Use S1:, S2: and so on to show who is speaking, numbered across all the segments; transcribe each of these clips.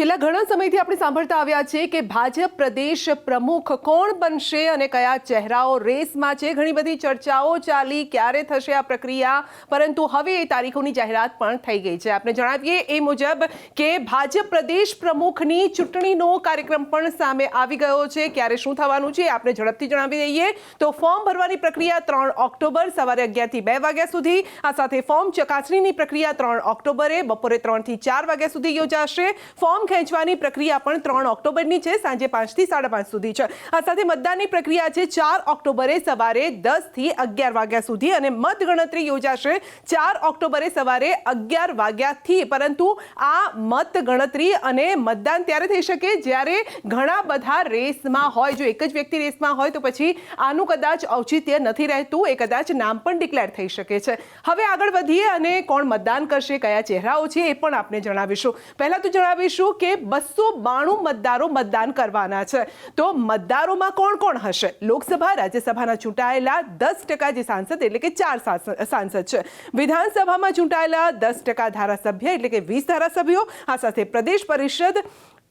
S1: છેલ્લા ઘણા સમયથી આપણે સાંભળતા આવ્યા છે કે ભાજપ પ્રદેશ પ્રમુખ કોણ બનશે અને કયા ચહેરાઓ રેસમાં છે। ઘણી બધી ચર્ચાઓ ચાલી, ક્યારે થશે આ પ્રક્રિયા, પરંતુ હવે એ તારીખોની જાહેરાત પણ થઈ ગઈ છે। આપણે જણાવીએ એ મુજબ કે ભાજપ પ્રદેશ પ્રમુખની ચૂંટણીનો કાર્યક્રમ પણ સામે આવી ગયો છે। ક્યારે શું થવાનું છે આપણે ઝડપથી જણાવી દઈએ તો ફોર્મ ભરવાની પ્રક્રિયા 3 ઓક્ટોબર સવારે 11 થી 2 વાગ્યા સુધી, આ સાથે ફોર્મ ચકાસણીની પ્રક્રિયા 3 ઓક્ટોબરે બપોરે 3 થી 4 વાગ્યા સુધી યોજાશે। ફોર્મ ખેંચવાની પ્રક્રિયા પણ 3 ઓક્ટોબરની છે, સાંજે 5 થી 5:30 સુધી છે। આ સાથે મતદાનની પ્રક્રિયા છે 4 ઓક્ટોબરે સવારે 10 થી 11 વાગ્યા સુધી અને મતગણતરી યોજાશે 4 ઓક્ટોબરે સવારે 11 વાગ્યાથી। પરંતુ આ મતગણતરી અને મતદાન ત્યારે થઈ શકે જ્યારે ઘણા બધા રેસમાં હોય। જો એક જ વ્યક્તિ રેસમાં હોય તો પછી આનું કદાચ ઔચિત્ય નથી રહેતું, એ કદાચ નામ પણ ડિક્લેર થઈ શકે છે। હવે આગળ વધીએ અને કોણ મતદાન કરશે, કયા ચહેરાઓ છે એ પણ આપને જણાવીશું। પહેલા તો જણાવીશું કે 292 મતદારો મતદાન કરવાના છે। તો મતદારોમાં કોણ કોણ હશે? લોકસભા રાજ્યસભાના ચૂંટાયેલા 10% જે સાંસદ એટલે કે 4 સાંસદ છે। વિધાનસભામાં ચૂંટાયેલા 10% ધારાસભ્ય એટલે કે 20 ધારાસભ્યો, આ સાથે પ્રદેશ પરિષદ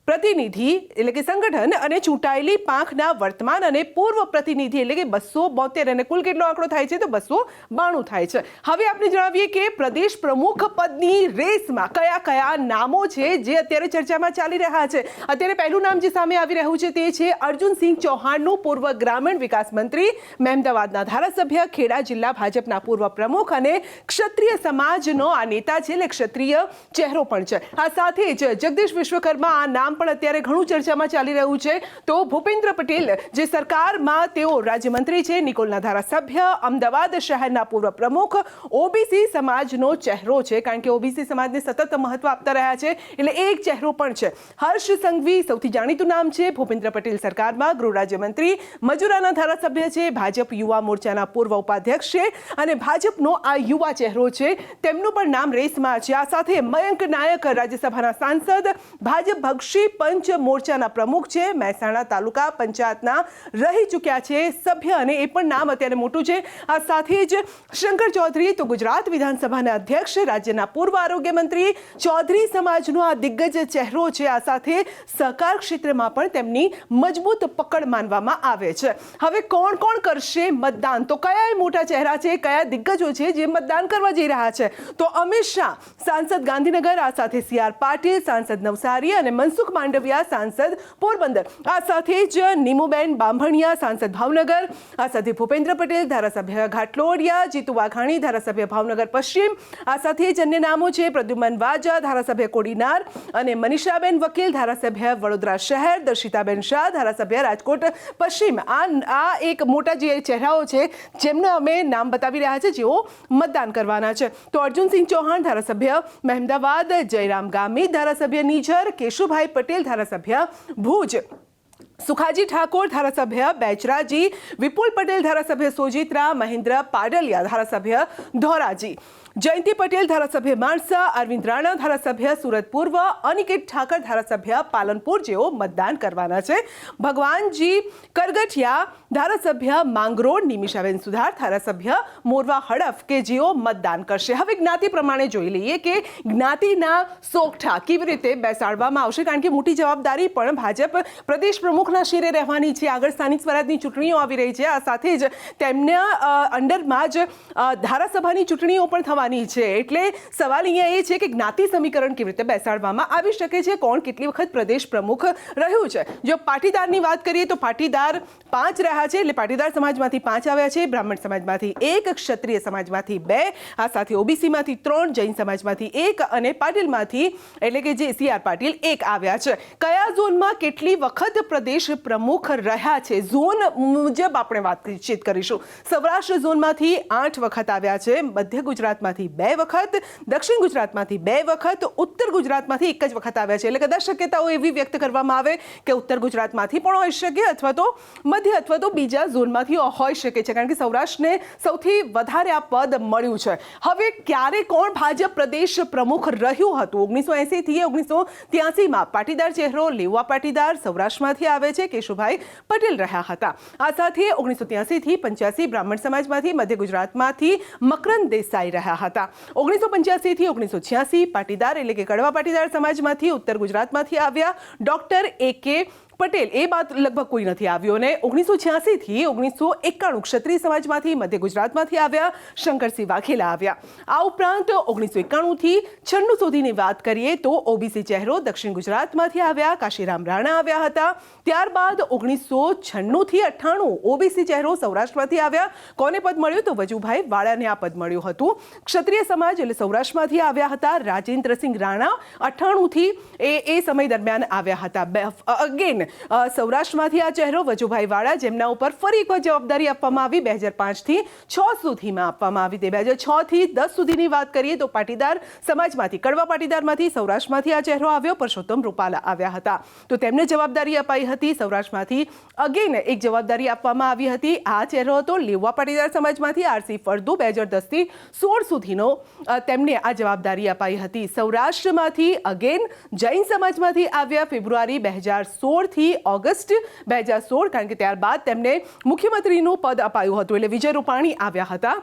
S1: પ્રતિનિધિ એટલે કે સંગઠન અને ચૂંટાયેલી પાંખના વર્તમાન અને પૂર્વ પ્રતિનિધિ એટલે કે 272 અને કુલ કેટલો આંકડો થાય છે તો 292 થાય છે। હવે આપણે જણાવીએ કે પ્રદેશ પ્રમુખ પદની રેસમાં કયા કયા નામો છે જે અત્યારે ચર્ચામાં ચાલી રહ્યા છે। અત્યારે પહેલું નામ જે સામે આવી રહ્યું છે તે છે અર્જુનસિંહ ચૌહાણનું, પૂર્વ ગ્રામીણ વિકાસ મંત્રી, મહેમદાવાદના ધારાસભ્ય, ખેડા જિલ્લા ભાજપના પૂર્વ પ્રમુખ અને ક્ષત્રિય સમાજનો આ નેતા છે એટલે ક્ષત્રિય ચહેરો પણ છે। આ સાથે જ જગદીશ વિશ્વકર્મા આ નામ પણ અત્યારે ઘણું ચર્ચામાં ચાલી રહ્યું છે। તો ભૂપેન્દ્ર પટેલ જે સરકારમાં તેઓ રાજ્યમંત્રી છે, નિકોલના ધારાસભ્ય, અમદાવાદ શહેરના પૂર્વ પ્રમુખ, ઓબીસી સમાજનો ચહેરો છે, કારણ કે ઓબીસી સમાજને સતત મહત્વ આપતા રહ્યા છે એટલે એક ચહેરો પણ છે। હર્ષ સંઘવી સૌથી જાણીતું નામ છે, ભૂપેન્દ્ર પટેલ સરકારમાં ગૃહ રાજ્યમંત્રી, મજૂરાના ધારાસભ્ય છે, ભાજપ યુવા મોરચાના પૂર્વ ઉપાધ્યક્ષ છે અને ભાજપનો આ યુવા ચહેરો છે તેમનું પણ નામ રેસમાં છે। આ સાથે મયંક નાયક રાજ્યસભાના સાંસદ, ભાજપ ભક્ષી પંચ મોરચાના પ્રમુખ છે, મહેસાણા તાલુકા પંચાયતના રહી ચૂક્યા છે સભ્ય અને એ પણ નામ અત્યારે મોટું છે। આ સાથે જ શંકર ચૌધરી તો ગુજરાત વિધાનસભાના અધ્યક્ષ, રાજ્યના પૂર્વ આરોગ્ય મંત્રી, ચૌધરી સમાજનો આ દિગ્ગજ ચહેરો છે। આ સાથે સહકાર ક્ષેત્રમાં પણ તેમની મજબૂત પકડ માનવામાં આવે છે। હવે કોણ કોણ કરશે મતદાન, તો કયા મોટા ચહેરા છે, કયા દિગ્ગજો છે જે મતદાન કરવા જઈ રહ્યા છે? તો અમિત શાહ સાંસદ ગાંધીનગર, આ સાથે CR પાટીલ સાંસદ નવસારી અને મનસુખ માંડવિયા સાંસદ પોરબંદર, આ સાથે જ નીમુબેન બાંભણિયા સાંસદ ભાવનગર, આ સાથે ભૂપેન્દ્ર પટેલ ધારાસભ્ય ઘાટલોડિયા, જીતુ વાઘાણી ધારાસભ્ય ભાવનગર પશ્ચિમ, આ સાથે જ અન્ય નામો છે પ્રદ્યુમન વાજા ધારાસભ્ય કોડીનાર અને મનીષાબેન વકીલ ધારાસભ્ય વડોદરા શહેર, દર્શિતાબેન શાહ ધારાસભ્ય રાજકોટ પશ્ચિમ। આ એક મોટા જે ચહેરાઓ છે જેમને અમે નામ બતાવી રહ્યા છે જેઓ મતદાન કરવાના છે। તો અર્જુનસિંહ ચૌહાણ ધારાસભ્ય મહેમદાવાદ, જયરામ ગામિત ધારાસભ્ય નીઝર, કેશુભાઈ પટેલ ધારાસભ્ય ભુજ, સુખાજી ઠાકોર ધારાસભ્ય બેચરાજી, વિપુલ પટેલ ધારાસભ્ય સોજિત્રા, મહેન્દ્ર પાડલિયા ધારાસભ્ય ધોરાજી, જયંતિ પટેલ ધારાસભ્ય માણસા, અરવિંદ રાણા ધારાસભ્ય સુરત પૂર્વ, અનિકેત ઠાકર ધારાસભ્ય પાલનપુર જેઓ મતદાન કરવાના છે। ભગવાનજી કરગઠિયા ધારાસભ્ય માંગરોળ, નિમિષાબેન સુધાર ધારાસભ્ય મોરવા હડફ કે જેઓ મતદાન કરશે। હવે જ્ઞાતિ પ્રમાણે જોઈ લઈએ કે જ્ઞાતિના સોગઠા કેવી રીતે બેસાડવામાં આવશે, કારણ કે મોટી જવાબદારી પણ ભાજપ પ્રદેશ પ્રમુખના શિરે રહેવાની છે। આગળ સ્થાનિક સ્વરાજની ચૂંટણીઓ આવી રહી છે, આ સાથે જ તેમના અંડરમાં જ ધારાસભાની ચૂંટણીઓ પણ થવાની છે, એટલે સવાલ અહીંયા એ છે કે જ્ઞાતિ સમીકરણ કેવી રીતે બેસાડવામાં આવી શકે છે, કોણ કેટલી વખત પ્રદેશ પ્રમુખ રહ્યું છે। જો પાટીદારની વાત કરીએ તો પાટીદાર 5 રહ્યા છે, એટલે પાટીદાર સમાજમાંથી 5 આવ્યા છે, બ્રાહ્મણ સમાજમાંથી 1, ક્ષત્રિય સમાજમાંથી 2, આ સાથે ઓબીસીમાંથી 3, જૈન સમાજમાંથી 1 અને પાટીલમાંથી એટલે કે જે CR પાટીલ 1 આવ્યા છે। કયા ઝોનમાં કેટલી વખત પ્રદેશ પ્રમુખ રહ્યા છે ઝોન મુજબ આપણે વાતચીત કરીશું। સૌરાષ્ટ્ર ઝોનમાંથી 8 વખત આવ્યા છે, મધ્ય ગુજરાતમાંથી 2 વખત, દક્ષિણ ગુજરાતમાંથી 2 વખત, ઉત્તર ગુજરાતમાંથી 1 જ વખત આવ્યા છે। એટલે કદાચ શક્યતાઓ એવી વ્યક્ત કરવામાં આવે કે ઉત્તર ગુજરાતમાંથી પણ હોઈ શકે અથવા તો મધ્ય અથવા તો બીજા ઝોનમાંથી હોઈ શકે છે, કારણ કે સૌરાષ્ટ્રને સૌથી વધારે આ પદ મળ્યું છે। હવે ક્યારે કોણ ભાજપ પ્રદેશ પ્રમુખ રહ્યું હતું? 1980 થી 1983માં પાટીદાર ચહેરો લેવા પાટીદાર સૌરાષ્ટ્રમાંથી આવે છે, કેશુભાઈ પટેલ રહ્યા હતા। આ સાથે 1983 થી 85 બ્રાહ્મણ સમાજમાંથી, મધ્ય ગુજરાતમાંથી મકરંદ દેસાઈ રહ્યા હતા. 1985 થી 1986 પાટીદાર એટલે કે કડવા પાટીદાર સમાજમાંથી ઉત્તર ગુજરાતમાંથી આવ્યા ડોક્ટર A.K. પટેલ. એ બાદ લગભગ કોઈ નથી આવ્યો. અને 1986 થી 1991 ક્ષત્રિય સમાજમાંથી મધ્ય ગુજરાતમાંથી આવ્યા શંકરસિંહ વાઘેલા આવ્યા. આ ઉપરાંત 1991 થી 96 સુધીની વાત કરીએ તો ઓબીસી ચહેરો દક્ષિણ ગુજરાતમાંથી આવ્યા કાશીરામ રાણા આવ્યા હતા. ત્યારબાદ 1996 થી 98 ઓબીસી ચહેરો સૌરાષ્ટ્રમાંથી આવ્યા. કોને પદ મળ્યું તો વજુભાઈ વાળાને આ પદ મળ્યું હતું. ક્ષત્રિય સમાજ એટલે સૌરાષ્ટ્રમાંથી આવ્યા હતા રાજેન્દ્રસિંહ રાણા 98 થી એ સમય દરમિયાન આવ્યા હતા. અગેન સૌરાષ્ટ્રમાંથી આ ચહેરો વજુભાઈ વાળા, જેમના ઉપર ફરી એક જવાબદારી આપવામાં આવી 2005 થી 6 સુધીમાં આપવામાં આવી. તે 2006 થી 10 સુધીની વાત કરીએ તો પાટીદાર સમાજમાંથી કડવા પાટીદારમાંથી સૌરાષ્ટ્રમાંથી આ ચહેરો આવ્યો પરસોત્તમ રૂપાલા આવ્યા હતા. તો તેમને જવાબદારી અપાઈ હતી. સૌરાષ્ટ્રમાંથી અગેન એક જવાબદારી આપવામાં આવી હતી. આ ચહેરો હતો લેવા પાટીદાર સમાજમાંથી આરસી ફળદુ 2010 થી 16 સુધીનો તેમને આ જવાબદારી અપાઈ હતી. સૌરાષ્ટ્રમાંથી અગેન જૈન સમાજમાંથી આવ્યા ફેબ્રુઆરી 2016 થી ઓગસ્ટ 2016, કારણ કે ત્યારબાદ તેમને મુખ્યમંત્રીનું પદ અપાયું હતું એટલે વિજય રૂપાણી આવ્યા હતા.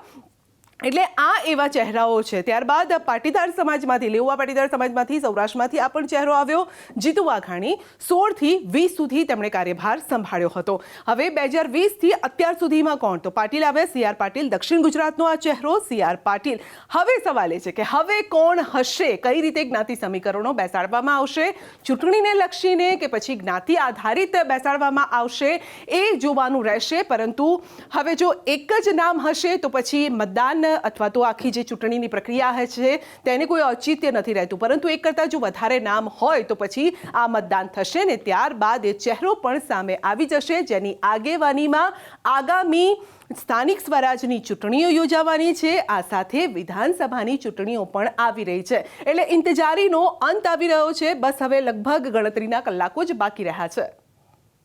S1: એટલે આ એવા ચહેરાઓ છે. ત્યારબાદ પાટીદાર સમાજમાંથી લેવા પાટીદાર સમાજમાંથી સૌરાષ્ટ્રમાંથી આ પણ ચહેરો આવ્યો જીતુ વાઘાણી 16 થી 20 સુધી તેમણે કાર્યભાર સંભાળ્યો હતો. હવે 2020 થી અત્યાર સુધીમાં કોણ તો પાટીલ આવ્યા CR પાટીલ દક્ષિણ ગુજરાતનો આ ચહેરો CR પાટીલ. હવે સવાલ એ છે કે હવે કોણ હશે, કઈ રીતે જ્ઞાતિ સમીકરણો બેસાડવામાં આવશે, ચૂંટણીને લક્ષીને કે પછી જ્ઞાતિ આધારિત બેસાડવામાં આવશે એ જોવાનું રહેશે. પરંતુ હવે જો એક જ નામ હશે તો પછી મતદાન અથવા તો આખી જે ચૂંટણીની પ્રક્રિયા છે તેને કોઈ ઔચિત્ય નથી રહેતું. પરંતુ એક કરતાં જો વધારે નામ હોય તો પછી આ મતદાન થશે ને ત્યારબાદ એ ચહેરો પણ સામે આવી જશે, જેની આગેવાનીમાં આગામી સ્થાનિક સ્વરાજની ચૂંટણીઓ યોજાવાની છે. આ સાથે વિધાનસભાની ચૂંટણીઓ પણ આવી રહી છે. એટલે ઇંતજારીનો અંત આવી રહ્યો છે. બસ હવે લગભગ ગણતરીના કલાકો જ બાકી રહ્યા છે.